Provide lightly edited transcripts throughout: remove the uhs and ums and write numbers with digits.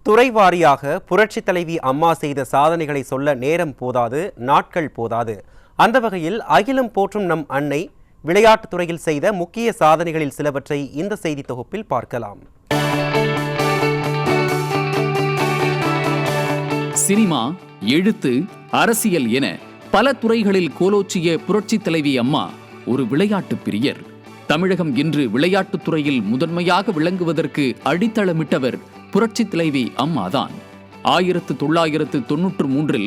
துறை வாரியாக புரட்சித் தலைவி அம்மா செய்த சாதனைகளை சொல்ல நேரம் போதாது, நாட்கள் போதாது. அந்த வகையில் அகிலம் போற்றும் நம் அன்னை விளையாட்டுத் துறையில் செய்த முக்கிய சாதனைகளில் சிலவற்றை இந்த செய்தி தொகுப்பில் பார்க்கலாம். சினிமா, எழுத்து, அரசியல் என பல துறைகளில் கோலோச்சிய புரட்சித் தலைவி அம்மா ஒரு விளையாட்டு பிரியர். தமிழகம் இன்று விளையாட்டுத் துறையில் முதன்மையாக விளங்குவதற்கு அடித்தளமிட்டவர் புரட்சித் தலைவி அம்மாதான். 1993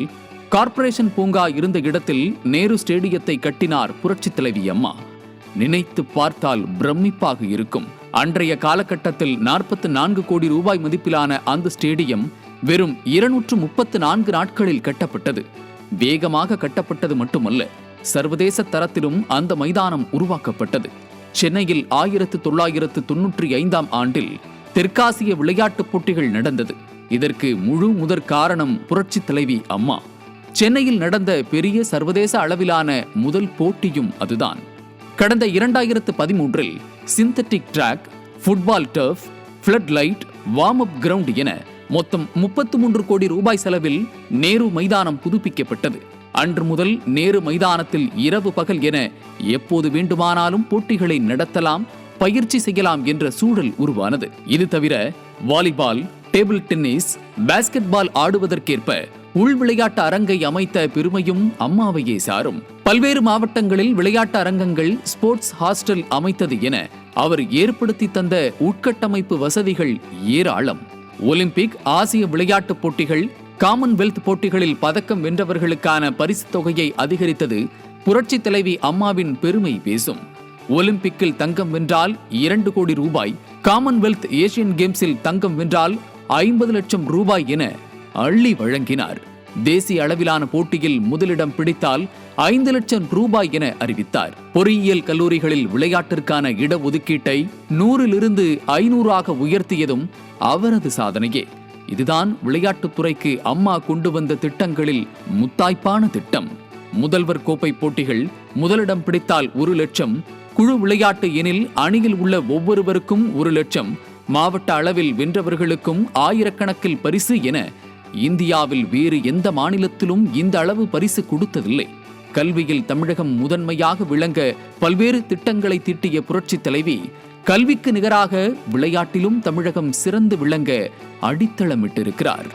கார்ப்பரேஷன் பூங்கா இருந்த இடத்தில் நேரு ஸ்டேடியத்தை கட்டினார் புரட்சித் தலைவி அம்மா. நினைத்து பார்த்தால் பிரமிப்பாக இருக்கும். அன்றைய காலகட்டத்தில் 44 கோடி ரூபாய் மதிப்பிலான அந்த ஸ்டேடியம் வெறும் 234 நாட்களில் கட்டப்பட்டது. வேகமாக கட்டப்பட்டது மட்டுமல்ல, சர்வதேச தரத்திலும் அந்த மைதானம் உருவாக்கப்பட்டது. சென்னையில் 1995 ஆண்டில் தெற்காசிய விளையாட்டுப் போட்டிகள் நடந்தது. இதற்கு முழு முதற் காரணம் புரட்சித் தலைவி அம்மா. சென்னையில் நடந்த பெரிய சர்வதேச அளவிலான முதல் போட்டியும் அதுதான். கடந்த 2013 synthetic track, football turf, flood light, warm up ground என மொத்தம் 33 கோடி ரூபாய் செலவில் நேரு மைதானம் புதுப்பிக்கப்பட்டது. அன்று முதல் நேரு மைதானத்தில் இரவு பகல் என எப்போது வேண்டுமானாலும் போட்டிகளை நடத்தலாம், பயிற்சி செய்யலாம் என்ற சூழல் உருவானது. இது தவிர volleyball, table tennis, basketball ஆடுவதற்கேற்ப உள் விளையாட்டு அரங்கை அமைத்த பெருமையும் அம்மாவையே சாரும். பல்வேறு மாவட்டங்களில் விளையாட்டு அரங்கங்கள், ஸ்போர்ட்ஸ் ஹாஸ்டல் அமைத்தது என அவர் ஏற்படுத்தி தந்த உட்கட்டமைப்பு வசதிகள் ஏராளம். ஒலிம்பிக், ஆசிய விளையாட்டுப் போட்டிகள், காமன்வெல்த் போட்டிகளில் பதக்கம் வென்றவர்களுக்கான பரிசு தொகையை அதிகரித்தது புரட்சித் தலைவி அம்மாவின் பெருமை பேசும். ஒலிம்பிக்கில் தங்கம் வென்றால் 2 கோடி ரூபாய், காமன்வெல்த் ஏசியன் கேம்ஸில் தங்கம் வென்றால் 50 லட்சம் ரூபாய் என அள்ளி வழங்கினார். தேசிய அளவிலான போட்டியில் முதலிடம் பிடித்தால் 5 லட்சம் ரூபாய் என அறிவித்தார். பொறியியல் கல்லூரிகளில் விளையாட்டிற்கான இடஒதுக்கீட்டை 100லிருந்து 500ஆக உயர்த்தியதும் அவரது சாதனையே. இதுதான் விளையாட்டுத் துறைக்கு அம்மா கொண்டு வந்த திட்டங்களில் முத்தாய்ப்பான திட்டம். முதல்வர் கோப்பை போட்டிகள் முதலிடம் பிடித்தால் 1 லட்சம், குழு விளையாட்டு எனில் அணியில் உள்ள ஒவ்வொருவருக்கும் 1 லட்சம், மாவட்ட அளவில் வென்றவர்களுக்கும் ஆயிரக்கணக்கில் பரிசு என இந்தியாவில் வேறு எந்த மாநிலத்திலும் இந்த அளவு பரிசு கொடுத்ததில்லை. கல்வியில் தமிழகம் முதன்மையாக விளங்க பல்வேறு திட்டங்களை தீட்டிய புரட்சித் தலைவி கல்விக்கு நிகராக விளையாட்டிலும் தமிழகம் சிறந்து விளங்க அடித்தளமிட்டிருக்கிறார்.